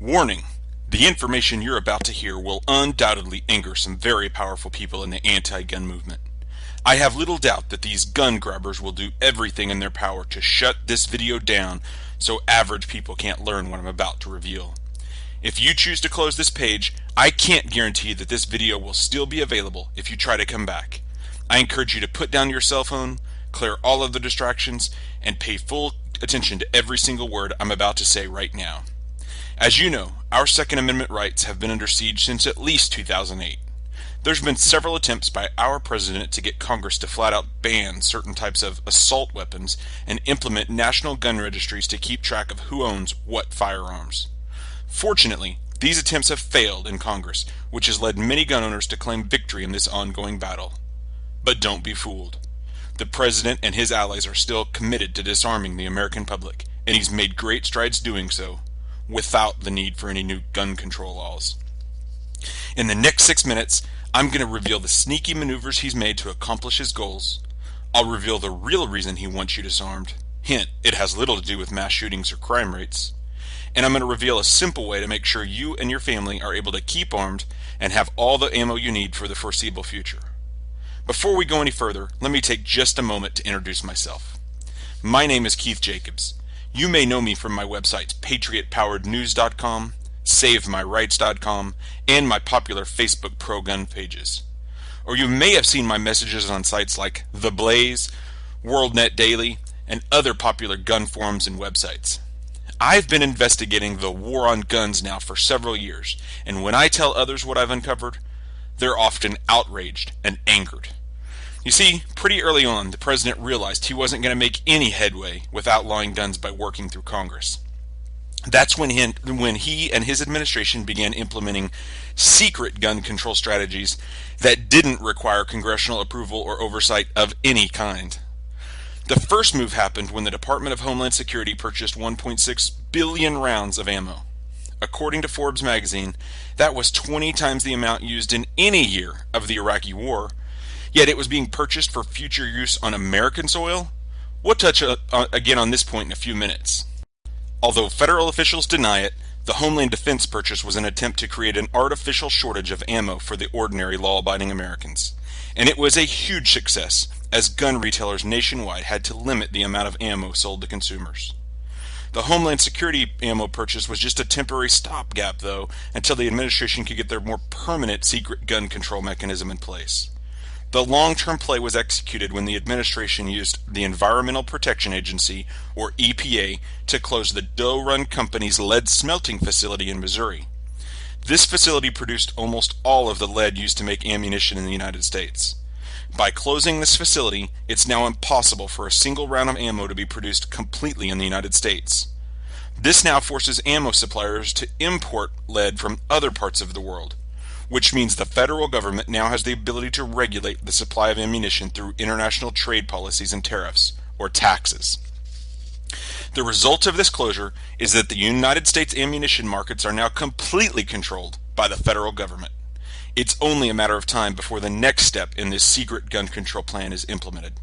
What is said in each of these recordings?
Warning: the information you're about to hear will undoubtedly anger some very powerful people in the anti-gun movement. I have little doubt that these gun grabbers will do everything in their power to shut this video down so average people can't learn what I'm about to reveal. If you choose to close this page, I can't guarantee that this video will still be available if you try to come back. I encourage you to put down your cell phone, clear all of the distractions, and pay full attention to every single word I'm about to say right now. As you know, our Second Amendment rights have been under siege since at least 2008. There's been several attempts by our president to get Congress to flat out ban certain types of assault weapons and implement national gun registries to keep track of who owns what firearms. Fortunately, these attempts have failed in Congress, which has led many gun owners to claim victory in this ongoing battle. But don't be fooled. The president and his allies are still committed to disarming the American public, and he's made great strides doing so, without the need for any new gun control laws. In the next 6 minutes, I'm going to reveal the sneaky maneuvers he's made to accomplish his goals. I'll reveal the real reason he wants you disarmed. Hint, it has little to do with mass shootings or crime rates. And I'm going to reveal a simple way to make sure you and your family are able to keep armed and have all the ammo you need for the foreseeable future. Before we go any further, let me take just a moment to introduce myself. My name is Keith Jacobs. You may know me from my websites patriotpowerednews.com, savemyrights.com, and my popular Facebook pro-gun pages. Or you may have seen my messages on sites like The Blaze, WorldNet Daily, and other popular gun forums and websites. I've been investigating the war on guns now for several years, and when I tell others what I've uncovered, they're often outraged and angered. You see, pretty early on, the president realized he wasn't going to make any headway with outlawing guns by working through Congress. That's when he and his administration began implementing secret gun control strategies that didn't require congressional approval or oversight of any kind. The first move happened when the Department of Homeland Security purchased 1.6 billion rounds of ammo. According to Forbes magazine, that was 20 times the amount used in any year of the Iraqi war, yet it was being purchased for future use on American soil? We'll touch again on this point in a few minutes. Although federal officials deny it, the Homeland Defense purchase was an attempt to create an artificial shortage of ammo for the ordinary law-abiding Americans. And it was a huge success, as gun retailers nationwide had to limit the amount of ammo sold to consumers. The Homeland Security ammo purchase was just a temporary stopgap, though, until the administration could get their more permanent secret gun control mechanism in place. The long-term play was executed when the administration used the Environmental Protection Agency, or EPA, to close the Doe Run Company's lead smelting facility in Missouri. This facility produced almost all of the lead used to make ammunition in the United States. By closing this facility, it's now impossible for a single round of ammo to be produced completely in the United States. This now forces ammo suppliers to import lead from other parts of the world, which means the federal government now has the ability to regulate the supply of ammunition through international trade policies and tariffs, or taxes. The result of this closure is that the United States ammunition markets are now completely controlled by the federal government. It's only a matter of time before the next step in this secret gun control plan is implemented.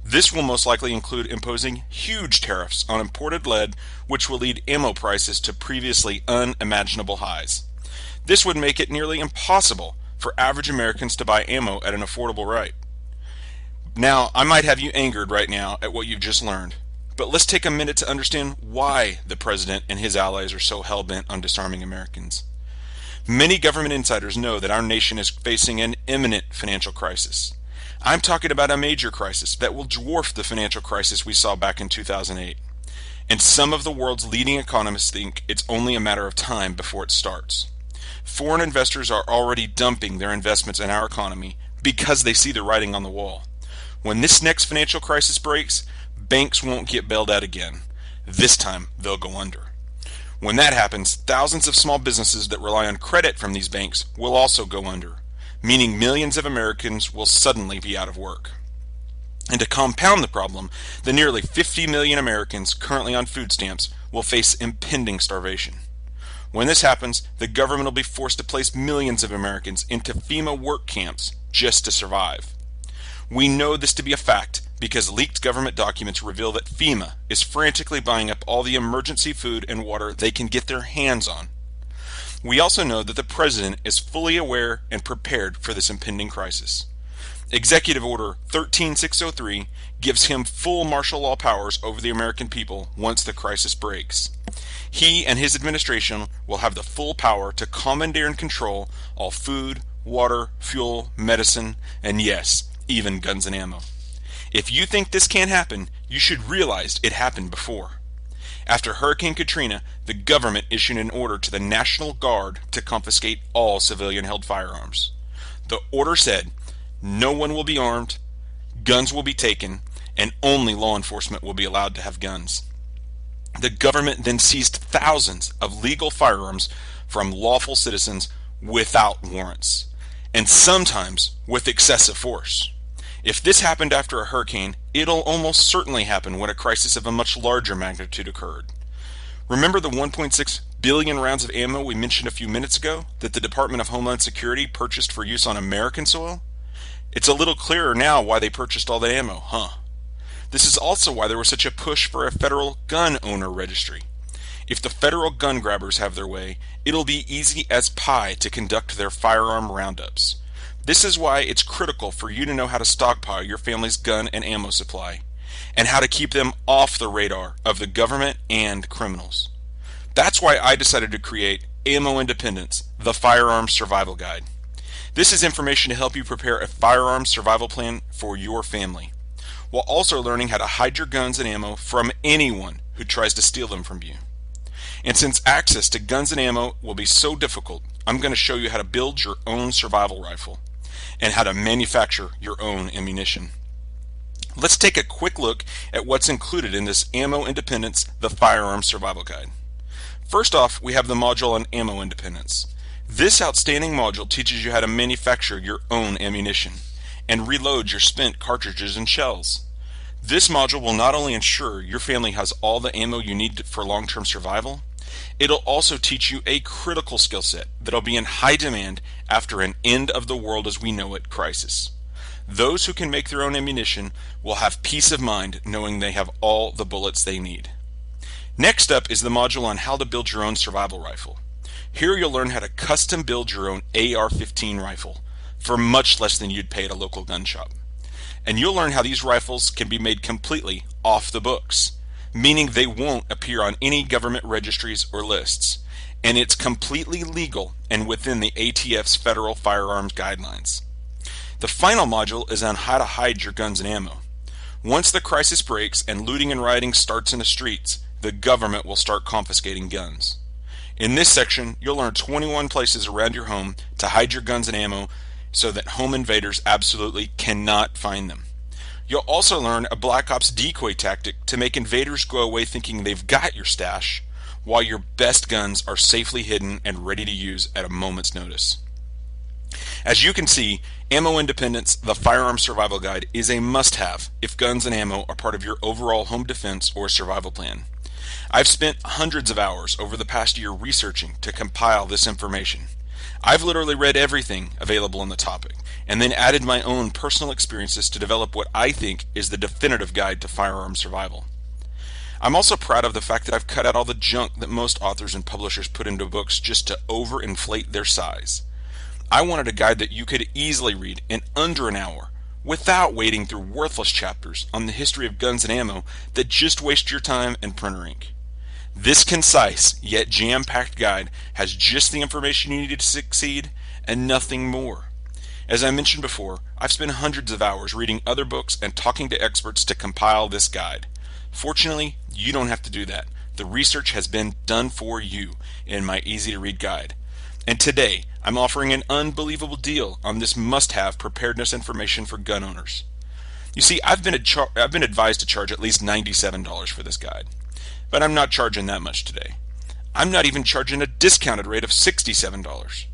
This will most likely include imposing huge tariffs on imported lead, which will lead ammo prices to previously unimaginable highs. This would make it nearly impossible for average Americans to buy ammo at an affordable rate. Now, I might have you angered right now at what you've just learned, but let's take a minute to understand why the president and his allies are so hell-bent on disarming Americans. Many government insiders know that our nation is facing an imminent financial crisis. I'm talking about a major crisis that will dwarf the financial crisis we saw back in 2008. And some of the world's leading economists think it's only a matter of time before it starts. Foreign investors are already dumping their investments in our economy because they see the writing on the wall. When this next financial crisis breaks, banks won't get bailed out again. This time, they'll go under. When that happens, thousands of small businesses that rely on credit from these banks will also go under, meaning millions of Americans will suddenly be out of work. And to compound the problem, the nearly 50 million Americans currently on food stamps will face impending starvation. When this happens, the government will be forced to place millions of Americans into FEMA work camps just to survive. We know this to be a fact because leaked government documents reveal that FEMA is frantically buying up all the emergency food and water they can get their hands on. We also know that the President is fully aware and prepared for this impending crisis. Executive Order 13603 gives him full martial law powers over the American people once the crisis breaks. He and his administration will have the full power to commandeer and control all food, water, fuel, medicine, and yes, even guns and ammo. If you think this can't happen, you should realize it happened before. After Hurricane Katrina, the government issued an order to the National Guard to confiscate all civilian-held firearms. The order said, no one will be armed, guns will be taken, and only law enforcement will be allowed to have guns. The government then seized thousands of legal firearms from lawful citizens without warrants, and sometimes with excessive force. If this happened after a hurricane, it'll almost certainly happen when a crisis of a much larger magnitude occurred. Remember the 1.6 billion rounds of ammo we mentioned a few minutes ago that the Department of Homeland Security purchased for use on American soil? It's a little clearer now why they purchased all that ammo, huh? This is also why there was such a push for a federal gun owner registry. If the federal gun grabbers have their way, it'll be easy as pie to conduct their firearm roundups. This is why it's critical for you to know how to stockpile your family's gun and ammo supply, and how to keep them off the radar of the government and criminals. That's why I decided to create Ammo Independence, the Firearms Survival Guide. This is information to help you prepare a firearms survival plan for your family, while also learning how to hide your guns and ammo from anyone who tries to steal them from you. And since access to guns and ammo will be so difficult, I'm going to show you how to build your own survival rifle and how to manufacture your own ammunition. Let's take a quick look at what's included in this Ammo Independence, the Firearms Survival Guide. First off, we have the module on ammo independence. This outstanding module teaches you how to manufacture your own ammunition and reload your spent cartridges and shells. This module will not only ensure your family has all the ammo you need for long-term survival, it'll also teach you a critical skill set that'll be in high demand after an end of the world as we know it crisis. Those who can make their own ammunition will have peace of mind knowing they have all the bullets they need. Next up is the module on how to build your own survival rifle. Here you'll learn how to custom build your own AR-15 rifle for much less than you'd pay at a local gun shop. And you'll learn how these rifles can be made completely off the books, meaning they won't appear on any government registries or lists, and it's completely legal and within the ATF's federal firearms guidelines. The final module is on how to hide your guns and ammo. Once the crisis breaks and looting and rioting starts in the streets, the government will start confiscating guns. In this section, you'll learn 21 places around your home to hide your guns and ammo so that home invaders absolutely cannot find them. You'll also learn a Black Ops decoy tactic to make invaders go away thinking they've got your stash, while your best guns are safely hidden and ready to use at a moment's notice. As you can see, Ammo Independence, the Firearms Survival Guide, is a must-have if guns and ammo are part of your overall home defense or survival plan. I've spent hundreds of hours over the past year researching to compile this information. I've literally read everything available on the topic, and then added my own personal experiences to develop what I think is the definitive guide to firearm survival. I'm also proud of the fact that I've cut out all the junk that most authors and publishers put into books just to overinflate their size. I wanted a guide that you could easily read in under an hour without wading through worthless chapters on the history of guns and ammo that just waste your time and printer ink. This concise yet jam-packed guide has just the information you need to succeed and nothing more. As I mentioned before, I've spent hundreds of hours reading other books and talking to experts to compile this guide. Fortunately, you don't have to do that. The research has been done for you in my easy-to-read guide. And today, I'm offering an unbelievable deal on this must-have preparedness information for gun owners. You see, I've been advised to charge at least $97 for this guide, but I'm not charging that much today. I'm not even charging a discounted rate of $67.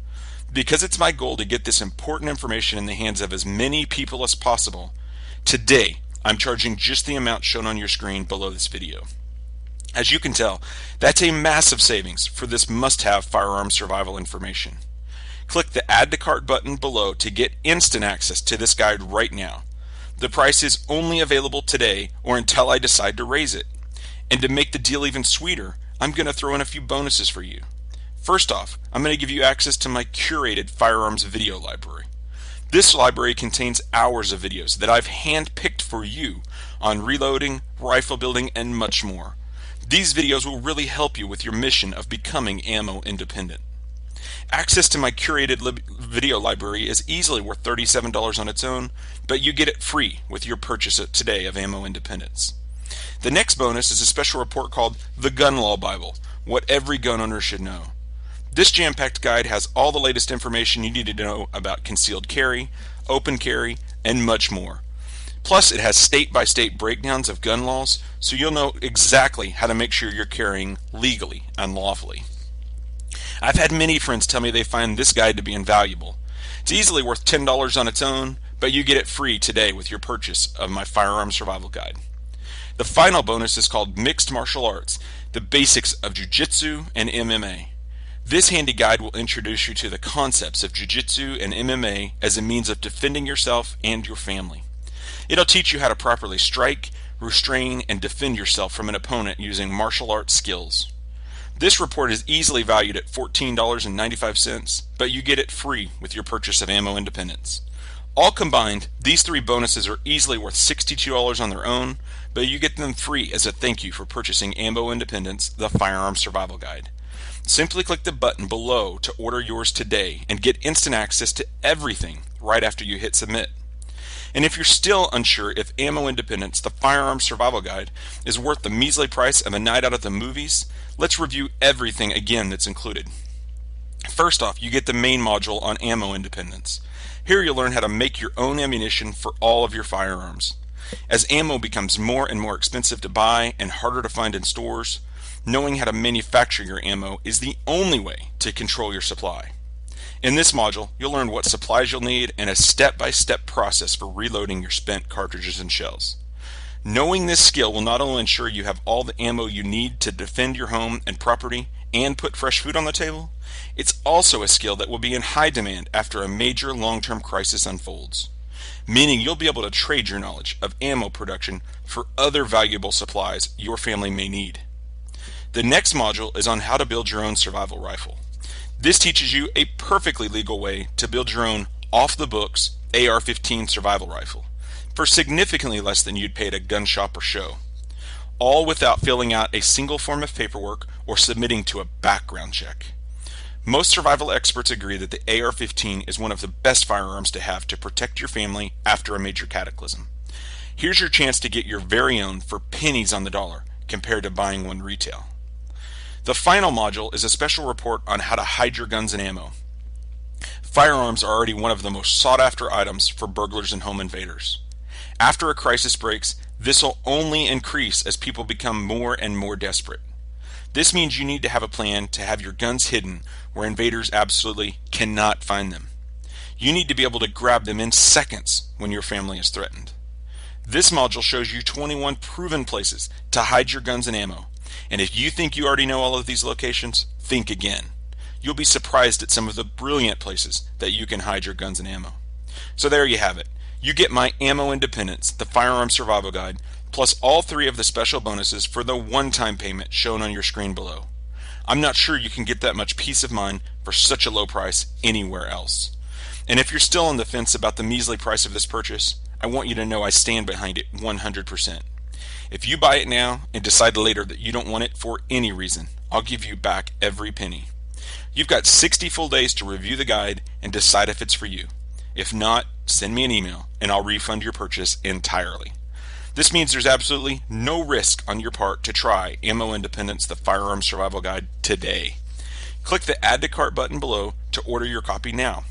Because it's my goal to get this important information in the hands of as many people as possible, today I'm charging just the amount shown on your screen below this video. As you can tell, that's a massive savings for this must-have firearm survival information. Click the Add to Cart button below to get instant access to this guide right now. The price is only available today or until I decide to raise it. And to make the deal even sweeter, I'm going to throw in a few bonuses for you. First off, I'm going to give you access to my curated firearms video library. This library contains hours of videos that I've handpicked for you on reloading, rifle building, and much more. These videos will really help you with your mission of becoming ammo independent. Access to my curated video library is easily worth $37 on its own, but you get it free with your purchase today of Ammo Independence. The next bonus is a special report called The Gun Law Bible, What Every Gun Owner Should Know. This jam-packed guide has all the latest information you need to know about concealed carry, open carry, and much more. Plus, it has state-by-state breakdowns of gun laws, so you'll know exactly how to make sure you're carrying legally and lawfully. I've had many friends tell me they find this guide to be invaluable. It's easily worth $10 on its own, but you get it free today with your purchase of my Firearms Survival Guide. The final bonus is called Mixed Martial Arts, the Basics of Jiu-Jitsu and MMA. This handy guide will introduce you to the concepts of Jiu-Jitsu and MMA as a means of defending yourself and your family. It'll teach you how to properly strike, restrain, and defend yourself from an opponent using martial arts skills. This report is easily valued at $14.95, but you get it free with your purchase of Ammo Independence. All combined, these three bonuses are easily worth $62 on their own, but you get them free as a thank you for purchasing Ammo Independence, the Firearms Survival Guide. Simply click the button below to order yours today and get instant access to everything right after you hit submit. And if you're still unsure if Ammo Independence, the Firearms Survival Guide, is worth the measly price of a night out at the movies, let's review everything again that's included. First off, you get the main module on Ammo Independence. Here you'll learn how to make your own ammunition for all of your firearms. As ammo becomes more and more expensive to buy and harder to find in stores, knowing how to manufacture your ammo is the only way to control your supply. In this module, you'll learn what supplies you'll need and a step-by-step process for reloading your spent cartridges and shells. Knowing this skill will not only ensure you have all the ammo you need to defend your home and property and put fresh food on the table, it's also a skill that will be in high demand after a major long-term crisis unfolds, meaning you'll be able to trade your knowledge of ammo production for other valuable supplies your family may need. The next module is on how to build your own survival rifle. This teaches you a perfectly legal way to build your own off-the-books AR-15 survival rifle for significantly less than you'd pay at a gun shop or show, all without filling out a single form of paperwork or submitting to a background check. Most survival experts agree that the AR-15 is one of the best firearms to have to protect your family after a major cataclysm. Here's your chance to get your very own for pennies on the dollar compared to buying one retail. The final module is a special report on how to hide your guns and ammo. Firearms are already one of the most sought-after items for burglars and home invaders. After a crisis breaks, this will only increase as people become more and more desperate. This means you need to have a plan to have your guns hidden where invaders absolutely cannot find them. You need to be able to grab them in seconds when your family is threatened. This module shows you 21 proven places to hide your guns and ammo. And if you think you already know all of these locations, think again. You'll be surprised at some of the brilliant places that you can hide your guns and ammo. So there you have it. You get my Ammo Independence, the Firearms Survival Guide, plus all three of the special bonuses for the one-time payment shown on your screen below. I'm not sure you can get that much peace of mind for such a low price anywhere else. And if you're still on the fence about the measly price of this purchase, I want you to know I stand behind it 100%. If you buy it now and decide later that you don't want it for any reason, I'll give you back every penny. You've got 60 full days to review the guide and decide if it's for you. If not, send me an email and I'll refund your purchase entirely. This means there's absolutely no risk on your part to try Ammo Independence, the Firearms Survival Guide today. Click the Add to Cart button below to order your copy now.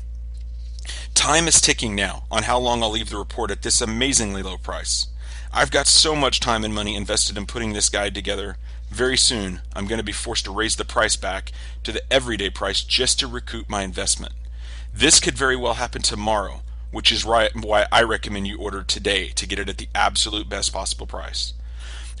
Time is ticking now on how long I'll leave the report at this amazingly low price. I've got so much time and money invested in putting this guide together. Very soon, I'm going to be forced to raise the price back to the everyday price just to recoup my investment. This could very well happen tomorrow, which is why I recommend you order today to get it at the absolute best possible price.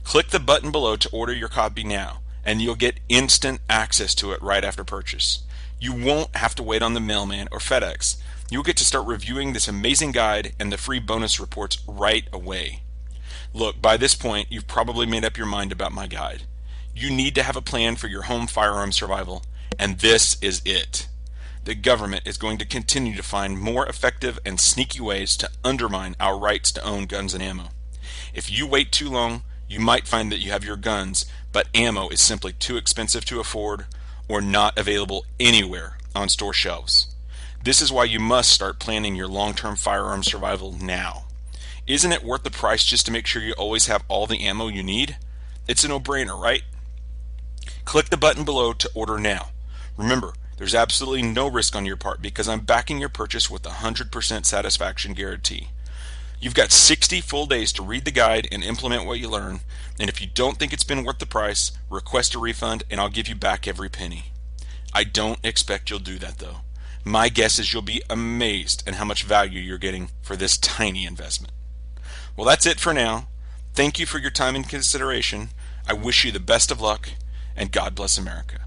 Click the button below to order your copy now, and you'll get instant access to it right after purchase. You won't have to wait on the mailman or FedEx. You'll get to start reviewing this amazing guide and the free bonus reports right away. Look, by this point, you've probably made up your mind about my guide. You need to have a plan for your home firearm survival, And this is it. The government is going to continue to find more effective and sneaky ways to undermine our rights to own guns and ammo. If you wait too long, you might find that you have your guns, but ammo is simply too expensive to afford or not available anywhere on store shelves. This is why you must start planning your long-term firearm survival now. Isn't it worth the price just to make sure you always have all the ammo you need? It's a no-brainer, right? Click the button below to order now. Remember, there's absolutely no risk on your part because I'm backing your purchase with a 100% satisfaction guarantee. You've got 60 full days to read the guide and implement what you learn, and if you don't think it's been worth the price, request a refund and I'll give you back every penny. I don't expect you'll do that though. My guess is you'll be amazed at how much value you're getting for this tiny investment. Well, that's it for now. Thank you for your time and consideration. I wish you the best of luck, and God bless America.